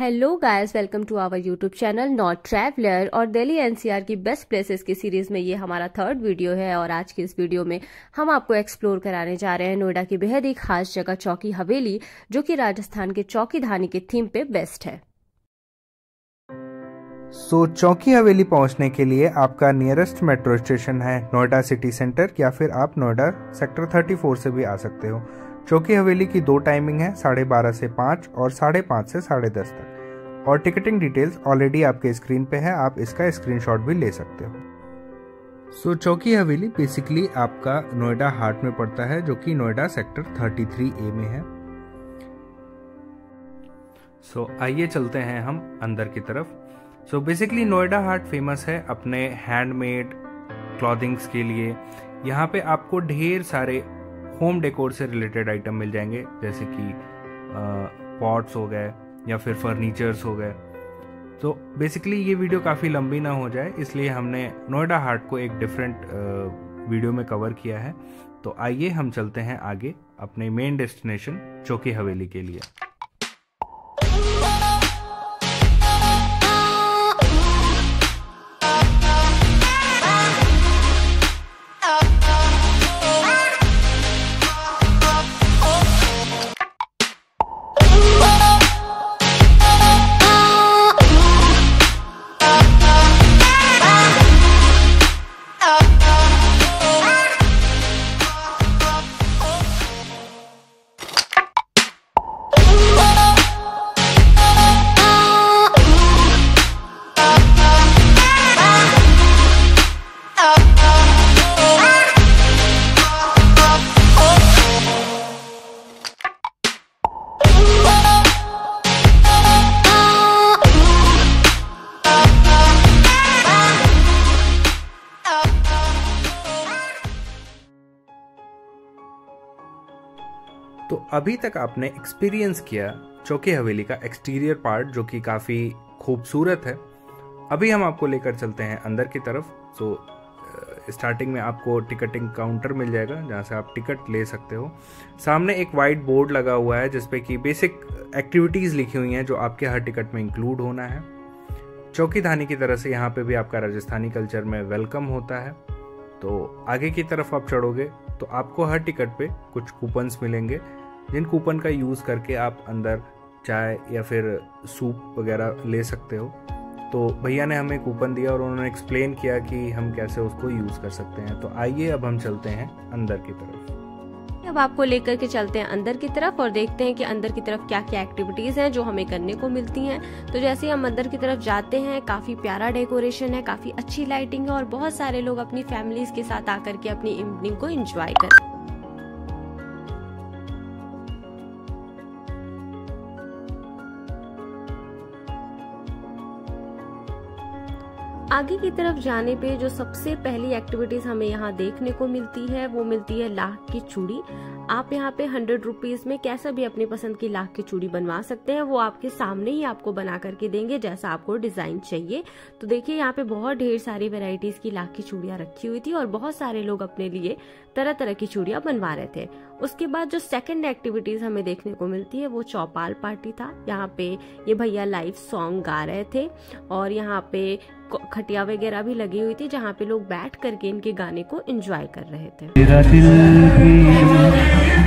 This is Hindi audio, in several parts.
Hello guys, welcome to our YouTube channel Not Traveller. और दिल्ली एनसीआर की बेस्ट प्लेसेस की सीरीज में ये हमारा थर्ड वीडियो है। और आज की इस वीडियो में हम आपको एक्सप्लोर कराने जा रहे हैं नोएडा की बेहद ही खास जगह चौकी हवेली, जो कि राजस्थान के चौकी धानी के थीम पे बेस्ट है। चौकी हवेली पहुंचने के लिए आपका नियरेस्ट मेट्रो स्टेशन है नोएडा सिटी सेंटर, या फिर आप नोएडा सेक्टर 34 से भी आ सकते हो। चौकी हवेली की दो टाइमिंग है, 12:30 से 5 और 5:30 से 10:30 तक। और टिकटिंग डिटेल्स ऑलरेडी आपके स्क्रीन पे है, आप इसका स्क्रीनशॉट भी ले सकते हो। चौकी हवेली बेसिकली आपका नोएडा हार्ट में पड़ता है, जो कि नोएडा सेक्टर 33A में है। आइए चलते हैं हम अंदर की तरफ। बेसिकली नोएडा हार्ट फेमस है अपने हैंडमेड क्लॉथिंग्स के लिए। यहाँ पे आपको ढेर सारे होम डेकोर से रिलेटेड आइटम मिल जाएंगे, जैसे कि पॉट्स हो गए या फिर फर्नीचर्स हो गए। तो बेसिकली ये वीडियो काफ़ी लंबी ना हो जाए, इसलिए हमने नोएडा हार्ट को एक डिफरेंट वीडियो में कवर किया है। तो आइए हम चलते हैं आगे अपने मेन डेस्टिनेशन चौकी हवेली के लिए। तो अभी तक आपने एक्सपीरियंस किया चौकी हवेली का एक्सटीरियर पार्ट, जो कि काफ़ी खूबसूरत है। अभी हम आपको लेकर चलते हैं अंदर की तरफ। स्टार्टिंग में आपको टिकटिंग काउंटर मिल जाएगा, जहाँ से आप टिकट ले सकते हो। सामने एक वाइट बोर्ड लगा हुआ है, जिसपे कि बेसिक एक्टिविटीज़ लिखी हुई हैं, जो आपके हर टिकट में इंक्लूड होना है। चौकी धानी की तरफ से यहाँ पे भी आपका राजस्थानी कल्चर में वेलकम होता है। तो आगे की तरफ आप चढ़ोगे तो आपको हर टिकट पे कुछ कूपन्स मिलेंगे, जिन कूपन का यूज़ करके आप अंदर चाय या फिर सूप वगैरह ले सकते हो। तो भैया ने हमें कूपन दिया और उन्होंने एक्सप्लेन किया कि हम कैसे उसको यूज़ कर सकते हैं। तो आइए अब हम चलते हैं अंदर की तरफ। अब आपको लेकर के चलते हैं अंदर की तरफ और देखते हैं कि अंदर की तरफ क्या क्या एक्टिविटीज हैं जो हमें करने को मिलती हैं। तो जैसे हम अंदर की तरफ जाते हैं, काफी प्यारा डेकोरेशन है, काफी अच्छी लाइटिंग है और बहुत सारे लोग अपनी फैमिलीज के साथ आकर के अपनी इवनिंग को एंजॉय करते हैं। आगे की तरफ जाने पे जो सबसे पहली एक्टिविटीज हमें यहाँ देखने को मिलती है, वो मिलती है लाख की चूड़ी। आप यहाँ पे 100 रुपीज में कैसा भी अपनी पसंद की लाख की चूड़ी बनवा सकते हैं। वो आपके सामने ही आपको बना करके देंगे, जैसा आपको डिजाइन चाहिए। तो देखिए यहाँ पे बहुत ढेर सारी वेराइटीज की लाख की चूड़ियां रखी हुई थी और बहुत सारे लोग अपने लिए तरह तरह की चूड़ियां बनवा रहे थे। उसके बाद जो सेकंड एक्टिविटीज हमें देखने को मिलती है, वो चौपाल पार्टी था। यहाँ पे ये भैया लाइव सॉन्ग गा रहे थे और यहाँ पे खटिया वगैरह भी लगी हुई थी, जहाँ पे लोग बैठ करके इनके गाने को एंजॉय कर रहे थे। तेरा दिल भी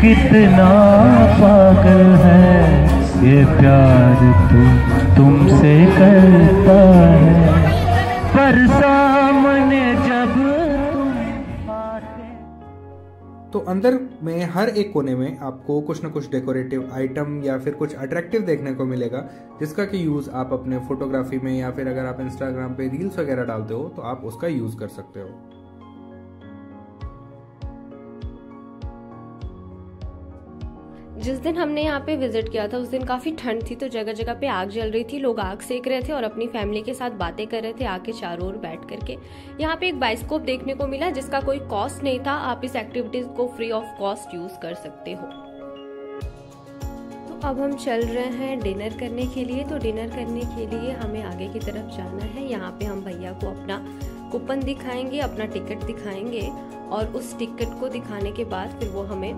कितना पागल है, ये प्यार तुमसे करता है, पर सामने जब तुम आते। तो अंदर में हर एक कोने में आपको कुछ न कुछ डेकोरेटिव आइटम या फिर कुछ अट्रैक्टिव देखने को मिलेगा, जिसका कि यूज़ आप अपने फोटोग्राफी में या फिर अगर आप इंस्टाग्राम पे रील्स वगैरह डालते हो तो आप उसका यूज़ कर सकते हो। जिस दिन हमने यहाँ पे विजिट किया था उस दिन काफी ठंड थी, तो जगह जगह पे आग जल रही थी, लोग आग सेक रहे थे और अपनी फैमिली के साथ बातें कर रहे थे आग के चारों ओर बैठ करके। यहाँ पे एक बाइस्कोप देखने को मिला, जिसका कोई कॉस्ट नहीं था, आप इस एक्टिविटीज को फ्री ऑफ कॉस्ट यूज कर सकते हो। तो अब हम चल रहे हैं डिनर करने के लिए। तो डिनर करने के लिए हमें आगे की तरफ जाना है। यहाँ पे हम भैया को अपना कूपन दिखाएंगे, अपना टिकट दिखाएंगे और उस टिकट को दिखाने के बाद फिर वो हमें,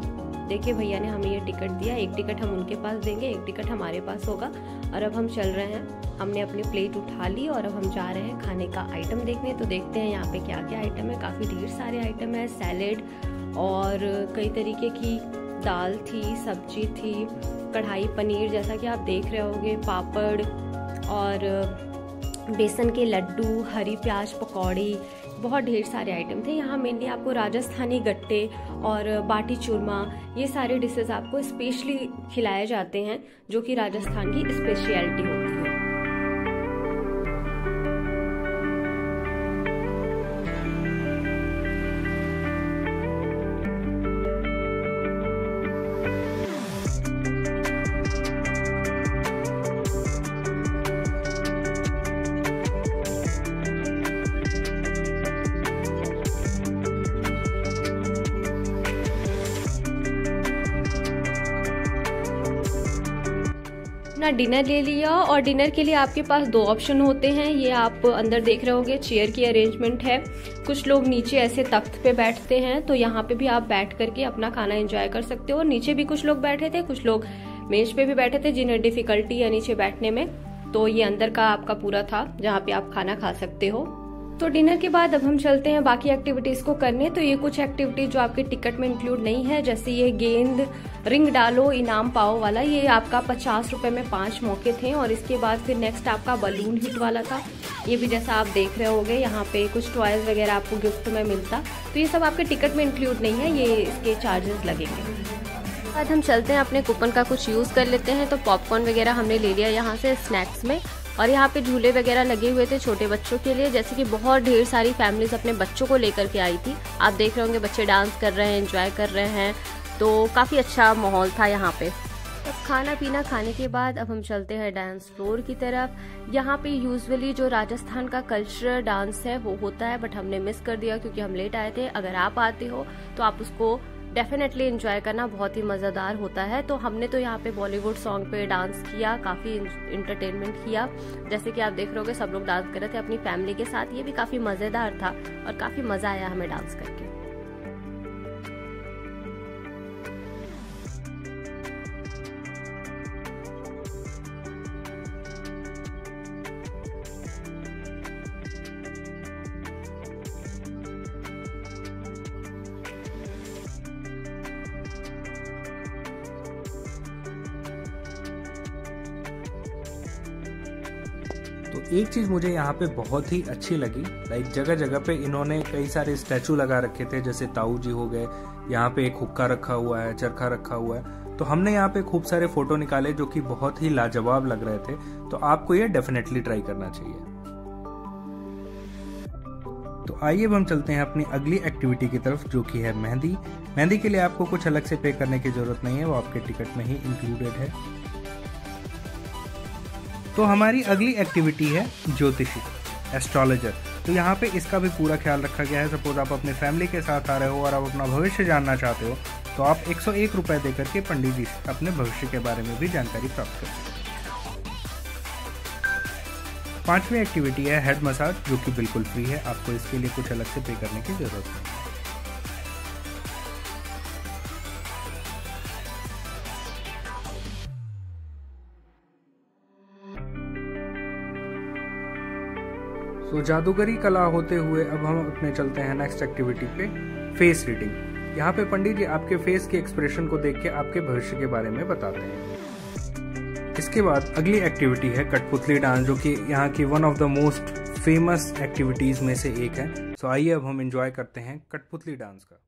देखिए भैया ने हमें ये टिकट दिया, एक टिकट हम उनके पास देंगे, एक टिकट हमारे पास होगा। और अब हम चल रहे हैं, हमने अपनी प्लेट उठा ली और अब हम जा रहे हैं खाने का आइटम देखने। तो देखते हैं यहाँ पे क्या क्या आइटम है। काफ़ी ढेर सारे आइटम है, सैलेड और कई तरीके की दाल थी, सब्जी थी, कढ़ाई पनीर जैसा कि आप देख रहे होंगे, पापड़ और बेसन के लड्डू, हरी प्याज पकौड़ी, बहुत ढेर सारे आइटम थे। यहाँ मेनली आपको राजस्थानी गट्टे और बाटी चूरमा, ये सारे डिशेस आपको स्पेशली खिलाए जाते हैं जो कि राजस्थान की स्पेशलिटी होती है। अपना डिनर ले लिया और डिनर के लिए आपके पास दो ऑप्शन होते हैं। ये आप अंदर देख रहे होंगे चेयर की अरेंजमेंट है। कुछ लोग नीचे ऐसे तख्त पे बैठते हैं, तो यहाँ पे भी आप बैठ करके अपना खाना एंजॉय कर सकते हो। नीचे भी कुछ लोग बैठे थे, कुछ लोग मेज पे भी बैठे थे जिन्हें डिफिकल्टी है नीचे बैठने में। तो ये अंदर का आपका पूरा था जहाँ पे आप खाना खा सकते हो। तो डिनर के बाद अब हम चलते हैं बाकी एक्टिविटीज को करने। तो ये कुछ एक्टिविटीज जो आपके टिकट में इंक्लूड नहीं है, जैसे ये गेंद रिंग डालो इनाम पाओ वाला, ये आपका 50 रुपए में 5 मौके थे। और इसके बाद फिर नेक्स्ट आपका बलून हिट वाला था, ये भी जैसा आप देख रहे होगे यहाँ पे कुछ टॉयज वगैरह आपको गिफ्ट में मिलता। तो ये सब आपके टिकट में इंक्लूड नहीं है, ये इसके चार्जेस लगेंगे। बाद हम चलते हैं अपने कूपन का कुछ यूज कर लेते हैं। तो पॉपकॉर्न वगैरह हमने ले लिया यहाँ से स्नैक्स में, और यहाँ पे झूले वगैरह लगे हुए थे छोटे बच्चों के लिए, जैसे कि बहुत ढेर सारी फैमिलीज अपने बच्चों को लेकर के आई थी। आप देख रहे होंगे बच्चे डांस कर रहे हैं, एंजॉय कर रहे हैं, तो काफ़ी अच्छा माहौल था यहाँ पे। अब खाना पीना खाने के बाद अब हम चलते हैं डांस फ्लोर की तरफ। यहाँ पे यूजुअली जो राजस्थान का कल्चरल डांस है वो होता है, बट हमने मिस कर दिया क्योंकि हम लेट आए थे। अगर आप आते हो तो आप उसको डेफिनेटली एंजॉय करना, बहुत ही मज़ेदार होता है। तो हमने तो यहाँ पे बॉलीवुड सॉन्ग पे डांस किया, काफ़ी इंटरटेनमेंट किया। जैसे कि आप देख रहे होगे सब लोग डांस कर रहे थे अपनी फैमिली के साथ, ये भी काफ़ी मज़ेदार था और काफ़ी मज़ा आया हमें डांस करके। तो एक चीज़ मुझे यहाँ पे बहुत ही अच्छी लगी, लाइक जगह जगह पे इन्होंने कई सारे स्टैचू लगा रखे थे, जैसे ताऊ जी हो गए, यहाँ पे एक हुक्का रखा हुआ है, चरखा रखा हुआ है। तो हमने यहाँ पे खूब सारे फोटो निकाले जो कि बहुत ही लाजवाब लग रहे थे। तो आपको ये डेफिनेटली ट्राई करना चाहिए। तो आइए अब हम चलते हैं अपनी अगली एक्टिविटी की तरफ, जो कि है मेहंदी। मेहंदी के लिए आपको कुछ अलग से पे करने की जरूरत नहीं है, वो आपके टिकट में ही इंक्लूडेड है। तो हमारी अगली एक्टिविटी है ज्योतिषी, एस्ट्रोलॉजर। तो यहाँ पे इसका भी पूरा ख्याल रखा गया है। सपोज आप अपने फैमिली के साथ आ रहे हो और आप अपना भविष्य जानना चाहते हो, तो आप 101 रुपए देकर के पंडित जी से अपने भविष्य के बारे में भी जानकारी प्राप्त कर सकते हैं। 5वीं एक्टिविटी है हेड मसाज, जो कि बिल्कुल फ्री है, आपको इसके लिए कुछ अलग से पे करने की जरूरत नहीं। तो जादूगरी कला होते हुए अब हम अपने चलते हैं नेक्स्ट एक्टिविटी पे, फेस रीडिंग। यहाँ पे पंडित जी आपके फेस के एक्सप्रेशन को देख के आपके भविष्य के बारे में बताते हैं। इसके बाद अगली एक्टिविटी है कठपुतली डांस, जो कि यहाँ की one of the most famous activities में से एक है। सो आइए अब हम एंजॉय करते हैं कठपुतली डांस का।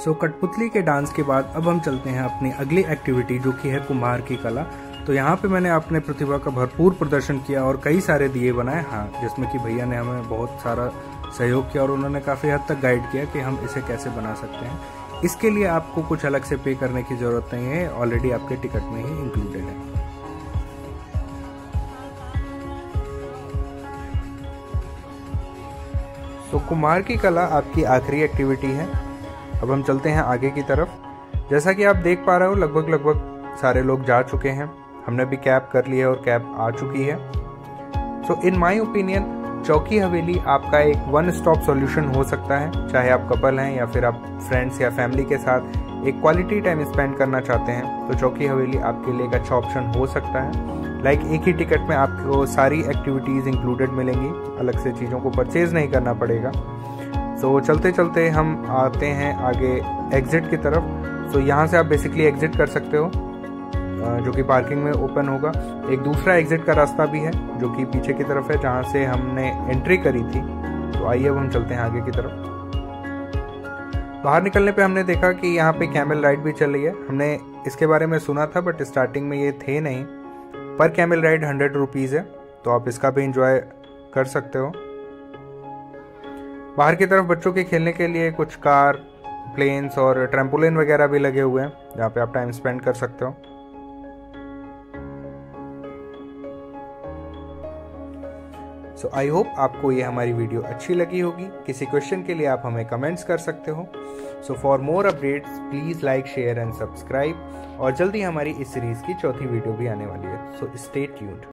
सो कठपुतली के डांस के बाद अब हम चलते हैं अपनी अगली एक्टिविटी जो कि है कुम्हार की कला। तो यहाँ पे मैंने अपने प्रतिभा का भरपूर प्रदर्शन किया और कई सारे दिए बनाए, हाँ, जिसमें कि भैया ने हमें बहुत सारा सहयोग किया और उन्होंने काफ़ी हद तक गाइड किया कि हम इसे कैसे बना सकते हैं। इसके लिए आपको कुछ अलग से पे करने की ज़रूरत नहीं है, ऑलरेडी आपके टिकट में ही इंक्लूडेड है। तो कुम्हार की कला आपकी आखिरी एक्टिविटी है। अब हम चलते हैं आगे की तरफ। जैसा कि आप देख पा रहे हो लगभग सारे लोग जा चुके हैं, हमने भी कैब कर ली है और कैब आ चुकी है। सो इन माय ओपिनियन चौकी हवेली आपका एक वन स्टॉप सॉल्यूशन हो सकता है, चाहे आप कपल हैं या फिर आप फ्रेंड्स या फैमिली के साथ एक क्वालिटी टाइम स्पेंड करना चाहते हैं तो चौकी हवेली आपके लिए एक अच्छा ऑप्शन हो सकता है। लाइक एक ही टिकट में आपको सारी एक्टिविटीज़ इंक्लूडेड मिलेंगी, अलग से चीज़ों को परचेज नहीं करना पड़ेगा। सो चलते चलते हम आते हैं आगे एग्जिट की तरफ। सो यहाँ से आप बेसिकली एग्जिट कर सकते हो जो कि पार्किंग में ओपन होगा। एक दूसरा एग्जिट का रास्ता भी है जो कि पीछे की तरफ है जहाँ से हमने एंट्री करी थी। तो आइए अब हम चलते हैं आगे की तरफ। बाहर निकलने पे हमने देखा कि यहाँ पे कैमल राइड भी चल रही है। हमने इसके बारे में सुना था बट स्टार्टिंग में ये थे नहीं। पर कैमल राइड 100 रुपीज़ है, तो आप इसका भी इंजॉय कर सकते हो। बाहर की तरफ बच्चों के खेलने के लिए कुछ कार, प्लेन्स और ट्रैम्पोलिन वगैरह भी लगे हुए हैं जहाँ पे आप टाइम स्पेंड कर सकते हो। सो आई होप आपको ये हमारी वीडियो अच्छी लगी होगी। किसी क्वेश्चन के लिए आप हमें कमेंट्स कर सकते हो। So for more updates please like, share and subscribe. और जल्दी हमारी इस सीरीज़ की चौथी वीडियो भी आने वाली है, सो स्टे ट्यून्ड।